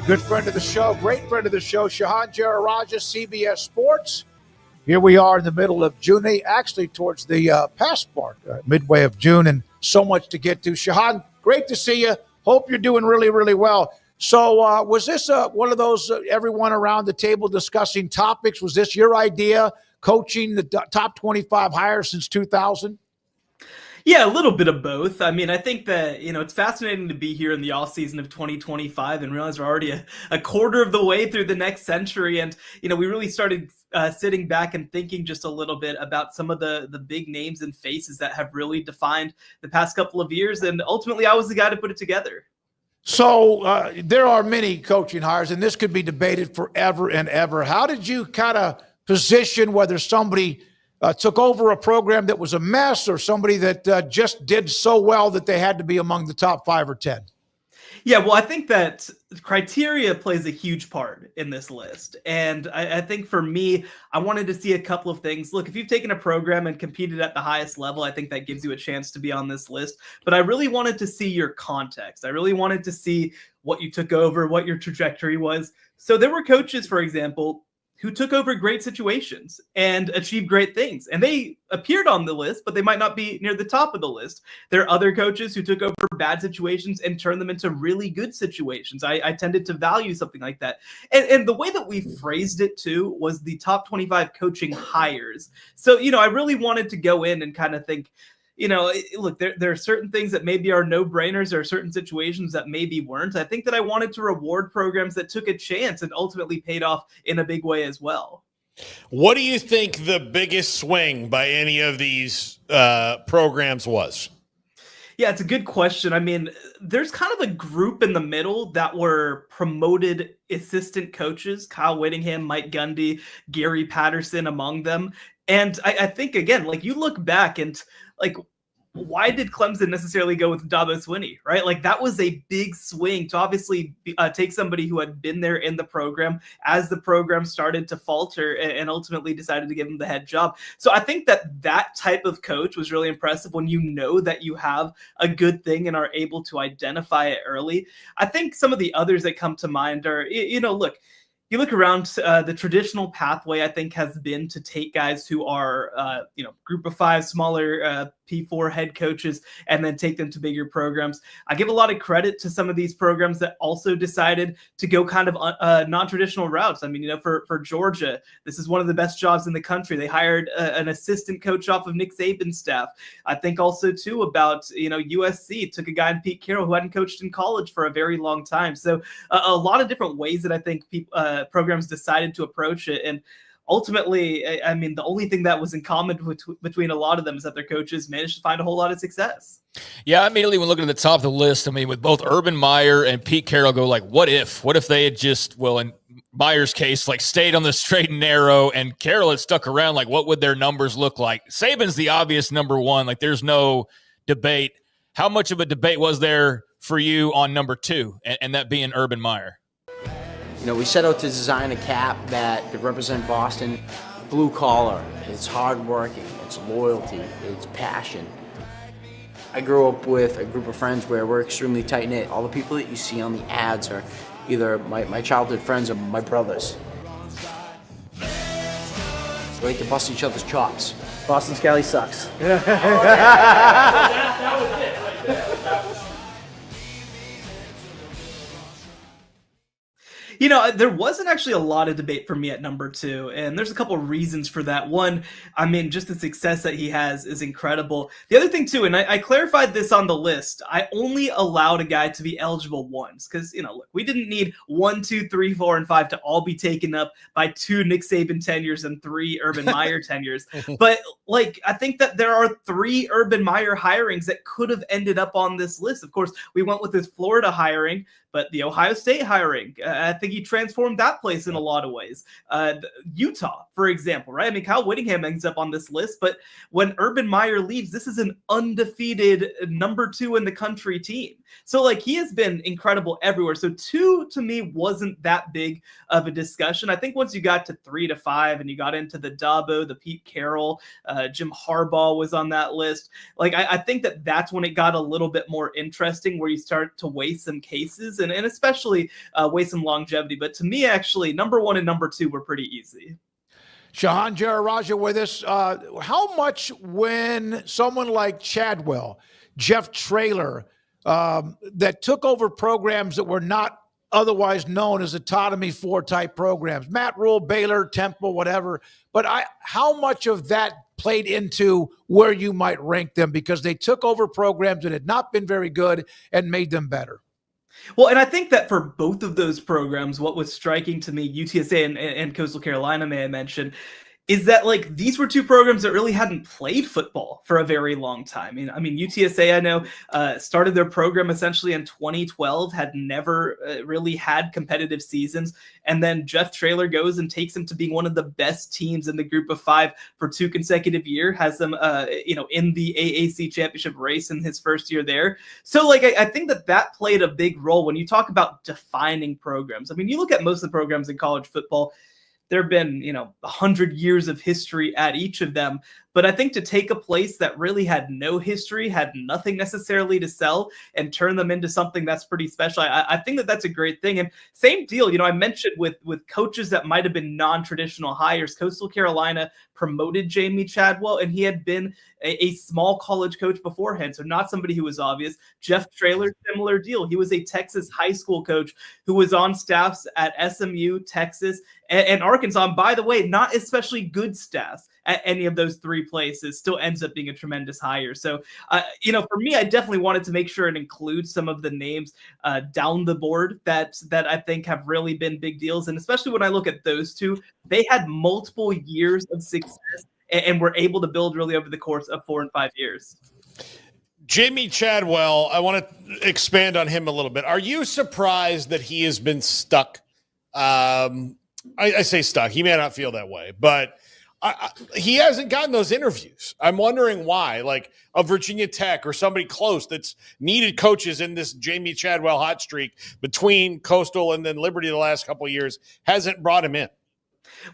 Good friend of the show, great friend of the show, Shehan Jeyarajah CBS Sports. Here we are in the middle of June, actually towards the past mark, midway of June, and so much to get to. Shehan, great to see you. Hope you're doing really, really well. So was this one of those everyone around the table discussing topics? Was this your idea, coaching the top 25 hires since 2000? Yeah, a little bit of both. I mean, I think that, it's fascinating to be here in the off season of 2025 and realize we're already a quarter of the way through the next century. And, we really started sitting back and thinking just a little bit about some of the big names and faces that have really defined the past couple of years. And ultimately, I was the guy to put it together. So there are many coaching hires, and this could be debated forever and ever. How did you kind of position whether somebody took over a program that was a mess or somebody that just did so well that they had to be among the top 5 or 10? Yeah, well, I think that criteria plays a huge part in this list. And I think for me, I wanted to see a couple of things. Look, if you've taken a program and competed at the highest level, I think that gives you a chance to be on this list. But I really wanted to see your context. I really wanted to see what you took over, what your trajectory was. So there were coaches, for example, who took over great situations and achieved great things. And they appeared on the list, but they might not be near the top of the list. There are other coaches who took over bad situations and turned them into really good situations. I tended to value something like that. And the way that we phrased it too was the top 25 coaching hires. So, I really wanted to go in and kind of think, look, there are certain things that maybe are no-brainers. There are certain situations that maybe weren't. I think that I wanted to reward programs that took a chance and ultimately paid off in a big way as well. What do you think the biggest swing by any of these programs was? Yeah, it's a good question. I mean, there's kind of a group in the middle that were promoted assistant coaches, Kyle Whittingham, Mike Gundy, Gary Patterson among them. And I think, again, like you look back and like, why did Clemson necessarily go with Dabo Swinney, right? Like that was a big swing to obviously take somebody who had been there in the program as the program started to falter and ultimately decided to give him the head job. So I think that type of coach was really impressive when you know that you have a good thing and are able to identify it early. I think some of the others that come to mind are, look, you look around, the traditional pathway, I think, has been to take guys who are, group of 5, smaller P4 head coaches, and then take them to bigger programs. I give a lot of credit to some of these programs that also decided to go kind of non-traditional routes. I mean, for Georgia, this is one of the best jobs in the country. They hired an assistant coach off of Nick Saban's staff. I think also, too, about, USC took a guy in Pete Carroll who hadn't coached in college for a very long time. So a lot of different ways that I think programs decided to approach it. And ultimately, I mean, the only thing that was in common between a lot of them is that their coaches managed to find a whole lot of success. Yeah, immediately when looking at the top of the list, I mean, with both Urban Meyer and Pete Carroll go like, what if they had just, well, in Meyer's case, like stayed on the straight and narrow, and Carroll had stuck around, like what would their numbers look like? Saban's the obvious number one. Like there's no debate. How much of a debate was there for you on number 2, and that being Urban Meyer? We set out to design a cap that could represent Boston. Blue collar, it's hardworking, it's loyalty, it's passion. I grew up with a group of friends where we're extremely tight-knit. All the people that you see on the ads are either my childhood friends or my brothers. We like to bust each other's chops. Boston Scally sucks. That was it. There wasn't actually a lot of debate for me at number 2, and there's a couple of reasons for that. One, I mean, just the success that he has is incredible. The other thing, too, and I clarified this on the list, I only allowed a guy to be eligible once because, look, we didn't need 1, 2, 3, 4, and 5 to all be taken up by 2 Nick Saban tenures and 3 Urban Meyer tenures. But, I think that there are 3 Urban Meyer hirings that could have ended up on this list. Of course, we went with his Florida hiring, but the Ohio State hiring, I think he transformed that place in a lot of ways. Utah, for example, right? I mean, Kyle Whittingham ends up on this list, but when Urban Meyer leaves, this is an undefeated number 2 in the country team. So like he has been incredible everywhere. So 2 to me wasn't that big of a discussion. I think once you got to 3 to 5 and you got into the Dabo, the Pete Carroll, Jim Harbaugh was on that list. Like I think that's when it got a little bit more interesting, where you start to weigh some cases and especially weigh some longevity. But to me, actually, number 1 and number 2 were pretty easy. Shehan Jeyarajah with us. How much when someone like Chadwell, Jeff Traylor, that took over programs that were not otherwise known as autonomy 4 type programs, Matt Rule, Baylor, Temple, whatever, but how much of that played into where you might rank them, because they took over programs that had not been very good and made them better? Well, and I think that for both of those programs, what was striking to me, UTSA and Coastal Carolina, may I mention, is that like these were 2 programs that really hadn't played football for a very long time. I mean, UTSA, I know, started their program essentially in 2012, had never really had competitive seasons. And then Jeff Traylor goes and takes them to being one of the best teams in the group of 5 for 2 consecutive years, has them, in the AAC championship race in his first year there. So like, I think that played a big role when you talk about defining programs. I mean, you look at most of the programs in college football, there have been, 100 years of history at each of them. But I think to take a place that really had no history, had nothing necessarily to sell, and turn them into something that's pretty special, I think that's a great thing. And same deal, I mentioned with coaches that might have been non-traditional hires. Coastal Carolina promoted Jamie Chadwell, and he had been a small college coach beforehand, so not somebody who was obvious. Jeff Traylor, similar deal. He was a Texas high school coach who was on staffs at SMU, Texas, and Arkansas. And by the way, not especially good staffs at any of those 3 places, still ends up being a tremendous hire. So, for me, I definitely wanted to make sure and include some of the names down the board that I think have really been big deals. And especially when I look at those 2, they had multiple years of success and were able to build really over the course of 4 and 5 years. Jamie Chadwell, I want to expand on him a little bit. Are you surprised that he has been stuck? I say stuck. He may not feel that way, but he hasn't gotten those interviews. I'm wondering why, like a Virginia Tech or somebody close that's needed coaches in this Jamie Chadwell hot streak between Coastal and then Liberty the last couple of years, hasn't brought him in.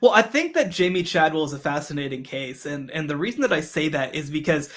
Well, I think that Jamie Chadwell is a fascinating case. And the reason that I say that is because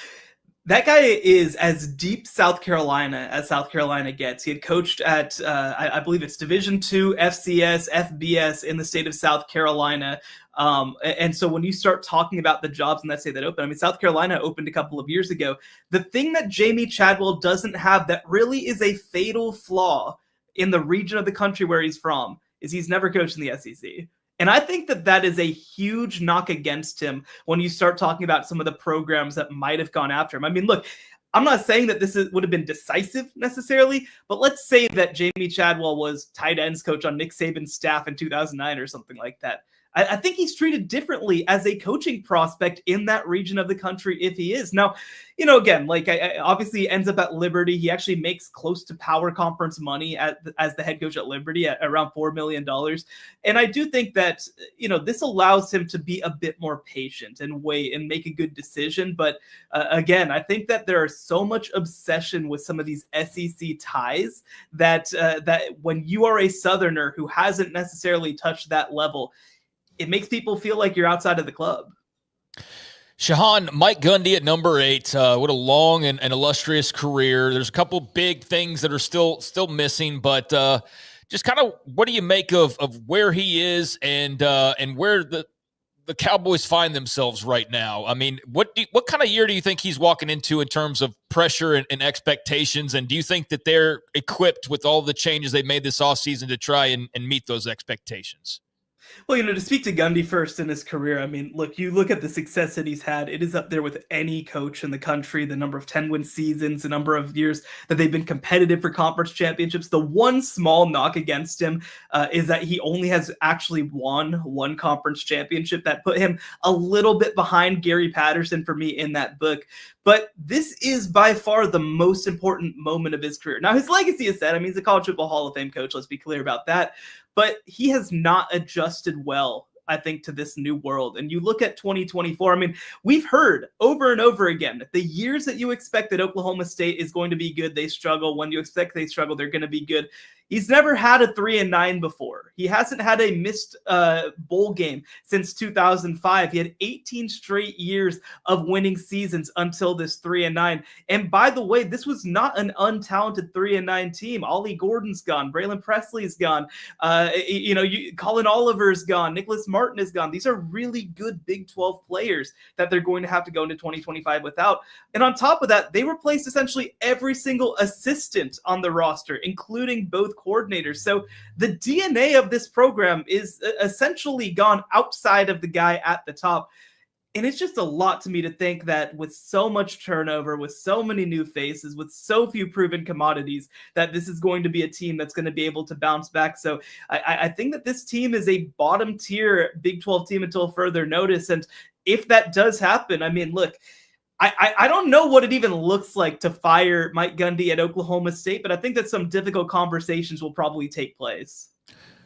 that guy is as deep South Carolina as South Carolina gets. He had coached at, I believe it's Division II, FCS, FBS in the state of South Carolina. And so when you start talking about the jobs in that state that open, I mean, South Carolina opened a couple of years ago. The thing that Jamie Chadwell doesn't have that really is a fatal flaw in the region of the country where he's from is he's never coached in the SEC. And I think that is a huge knock against him when you start talking about some of the programs that might have gone after him. I mean, look, I'm not saying that would have been decisive necessarily, but let's say that Jamie Chadwell was tight ends coach on Nick Saban's staff in 2009 or something like that. I think he's treated differently as a coaching prospect in that region of the country if he is. Now, again, like obviously he ends up at Liberty. He actually makes close to power conference money as the head coach at Liberty at around $4 million. And I do think that, this allows him to be a bit more patient and wait and make a good decision. But again, I think that there is so much obsession with some of these SEC ties that when you are a Southerner who hasn't necessarily touched that level, it makes people feel like you're outside of the club. Shehan, Mike Gundy at number 8. What a long and illustrious career. There's a couple big things that are still missing, but just kind of what do you make of where he is and where the Cowboys find themselves right now? I mean, what kind of year do you think he's walking into in terms of pressure and expectations? And do you think that they're equipped with all the changes they made this offseason to try and meet those expectations? Well, to speak to Gundy first in his career, I mean, look, you look at the success that he's had, it is up there with any coach in the country, the number of 10-win seasons, the number of years that they've been competitive for conference championships. The one small knock against him is that he only has actually won one conference championship. That put him a little bit behind Gary Patterson for me in that book. But this is by far the most important moment of his career. Now, his legacy is set. I mean, he's a College Football Hall of Fame coach. Let's be clear about that. But he has not adjusted well I think, to this new world. And you look at 2024, I mean, we've heard over and over again, the years that you expect that Oklahoma State is going to be good, they struggle. When you expect they struggle, they're going to be good. He's never had a 3-9 before. He hasn't had a missed bowl game since 2005. He had 18 straight years of winning seasons until this 3-9. And by the way, this was not an untalented 3-9 team. Ollie Gordon's gone. Braylon Presley's gone. Colin Oliver's gone. Nicholas Martin is gone. These are really good Big 12 players that they're going to have to go into 2025 without. And on top of that, they replaced essentially every single assistant on the roster, including both coordinators. So the DNA of this program is essentially gone outside of the guy at the top. And it's just a lot to me to think that with so much turnover, with so many new faces, with so few proven commodities, that this is going to be a team that's going to be able to bounce back. So I think that this team is a bottom tier Big 12 team until further notice. And if that does happen, I mean, look, I don't know what it even looks like to fire Mike Gundy at Oklahoma State, but I think that some difficult conversations will probably take place.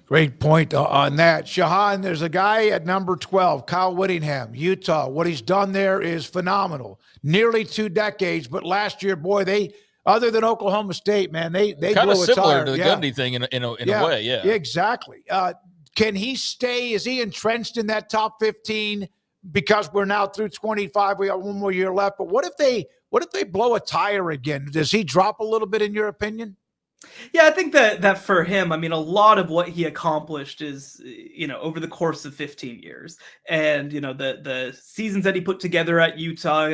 Great point on that. Shehan, there's a guy at number 12, Kyle Whittingham, Utah. What he's done there is phenomenal. Nearly 2 decades, but last year, boy, they other than Oklahoma State, man, they kind of blew similar a to the Gundy thing in a way, yeah. Exactly. Can he stay? Is he entrenched in that top 15? Because we're now through 25, we got 1 more year left. But what if they blow a tire again? Does he drop a little bit, in your opinion? Yeah, I think that for him, I mean, a lot of what he accomplished is, over the course of 15 years. And, the seasons that he put together at Utah,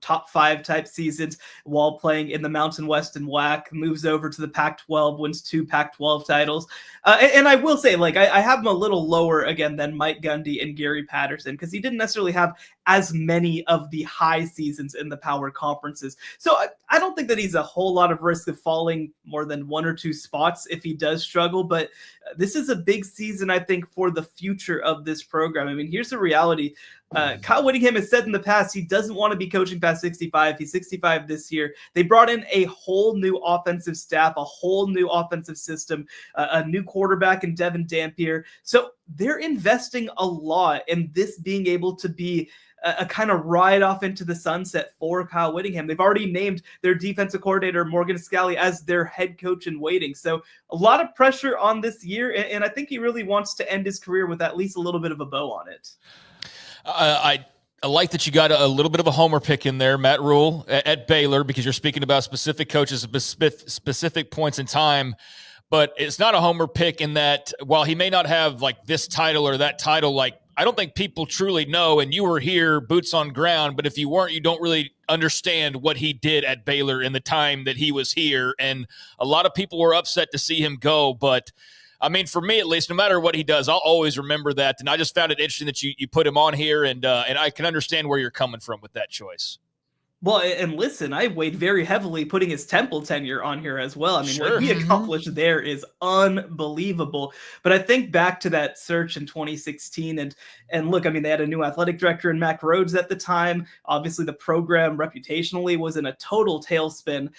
top 5 type seasons while playing in the Mountain West and WAC, moves over to the Pac-12, wins 2 Pac-12 titles. And I will say, I have him a little lower, again, than Mike Gundy and Gary Patterson, because he didn't necessarily have as many of the high seasons in the power conferences. So I don't think that he's a whole lot of risk of falling more than 1 or 2 spots if he does struggle. But this is a big season, I think, for the future of this program. I mean, here's the reality. Kyle Whittingham has said in the past he doesn't want to be coaching past 65. He's 65 this year. They brought in a whole new offensive staff, a whole new offensive system, a new quarterback in Devin Dampier. So they're investing a lot in this being able to be a kind of ride off into the sunset for Kyle Whittingham. They've already named their defensive coordinator, Morgan Scalley, as their head coach in waiting. So a lot of pressure on this year, and I think he really wants to end his career with at least a little bit of a bow on it. I like that you got a little bit of a homer pick in there, Matt Rule at Baylor, because you're speaking about specific coaches at specific points in time. But it's not a homer pick in that while he may not have this title or that title, I don't think people truly know, and you were here, boots on ground, but if you weren't, you don't really understand what he did at Baylor in the time that he was here. And a lot of people were upset to see him go. But, I mean, for me at least, no matter what he does, I'll always remember that. And I just found it interesting that you put him on here, and I can understand where you're coming from with that choice. Well, and listen, I weighed very heavily putting his Temple tenure on here as well. I mean, Sure. what he accomplished there is unbelievable. But I think back to that search in 2016, and look, I mean, they had a new athletic director in Mac Rhodes at the time. Obviously, the program reputationally was in a total tailspin.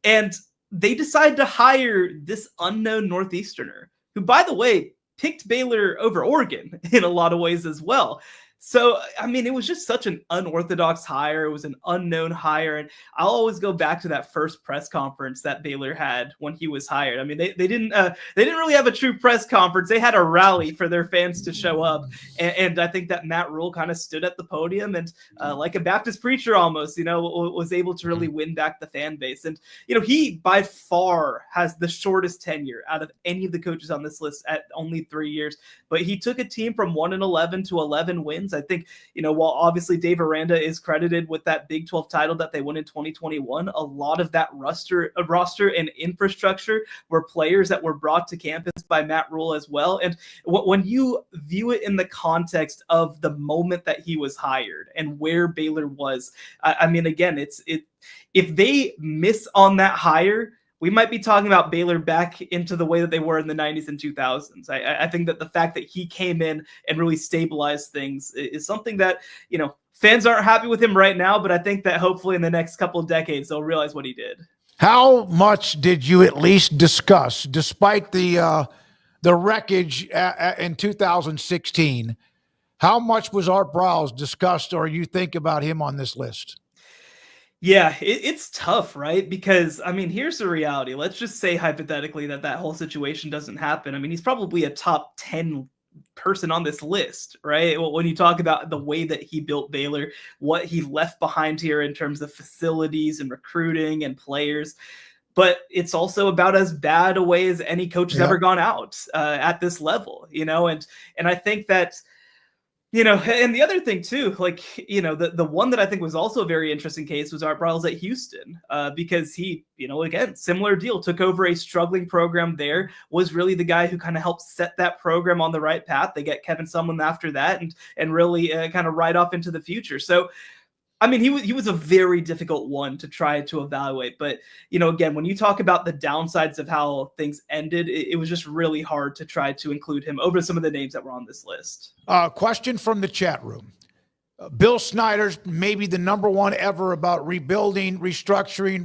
And they decided to hire this unknown Northeasterner, who, by the way, picked Baylor over Oregon in a lot of ways as well. So, I mean, it was just such an unorthodox hire. It was an unknown hire. And I'll always go back to that first press conference that Baylor had when he was hired. I mean, they didn't really have a true press conference. They had a rally for their fans to show up. And I think that Matt Rule kind of stood at the podium and like a Baptist preacher almost, was able to really win back the fan base. And, he by far has the shortest tenure out of any of the coaches on this list at only 3 years. But he took a team from 1-11 to 11 wins. I think, while obviously Dave Aranda is credited with that Big 12 title that they won in 2021, a lot of that roster and infrastructure were players that were brought to campus by Matt Rule as well. And when you view it in the context of the moment that he was hired and where Baylor was, I mean, again, if they miss on that hire, we might be talking about Baylor back into the way that they were in the 90s and 2000s. I think that the fact that he came in and really stabilized things is something that, fans aren't happy with him right now, but I think that hopefully in the next couple of decades, they'll realize what he did. How much did you at least discuss, despite the the wreckage in 2016. How much was Art Briles discussed, or you think about him on this list? Yeah, it's tough, right? Because, I mean, here's the reality. Let's just say hypothetically that whole situation doesn't happen. I mean, he's probably a top 10 person on this list, right? Well, when you talk about the way that he built Baylor, what he left behind here in terms of facilities and recruiting and players. But it's also about as bad a way as any coach has ever gone out at this level, and I think that, and the other thing too, like, the one that I think was also a very interesting case was Art Briles at Houston, because he, again, similar deal, took over a struggling program there, was really the guy who kind of helped set that program on the right path. They get Kevin Sumlin after that and really kind of ride off into the future. So, I mean, he was a very difficult one to try to evaluate. But, again, when you talk about the downsides of how things ended, it was just really hard to try to include him over some of the names that were on this list. Question from the chat room. Bill Snyder's maybe the number one ever about rebuilding, restructuring,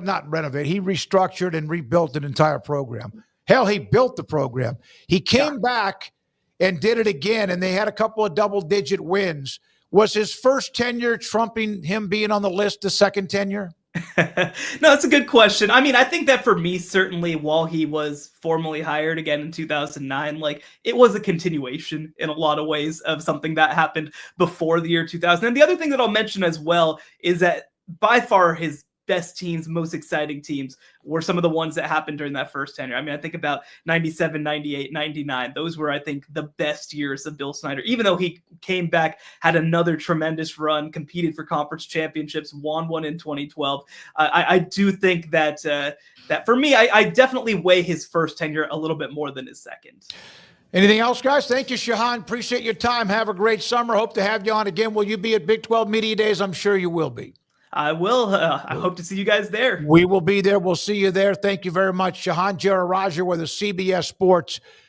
not renovate. He restructured and rebuilt an entire program. Hell, he built the program. He came back and did it again, and they had a couple of double-digit wins. Was his first tenure trumping him being on the list the second tenure? No, that's a good question. I mean, I think that for me, certainly while he was formally hired again in 2009, like, it was a continuation in a lot of ways of something that happened before the year 2000. And the other thing that I'll mention as well is that by far his best teams, most exciting teams were some of the ones that happened during that first tenure. I mean, I think about 97, 98, 99. Those were, I think, the best years of Bill Snyder, even though he came back, had another tremendous run, competed for conference championships, won one in 2012. I do think that that for me, I definitely weigh his first tenure a little bit more than his second. Anything else, guys? Thank you, Shehan. Appreciate your time. Have a great summer. Hope to have you on again. Will you be at Big 12 Media Days? I'm sure you will be. I will. I hope to see you guys there. We will be there. We'll see you there. Thank you very much. Shehan Jeyarajah with the CBS Sports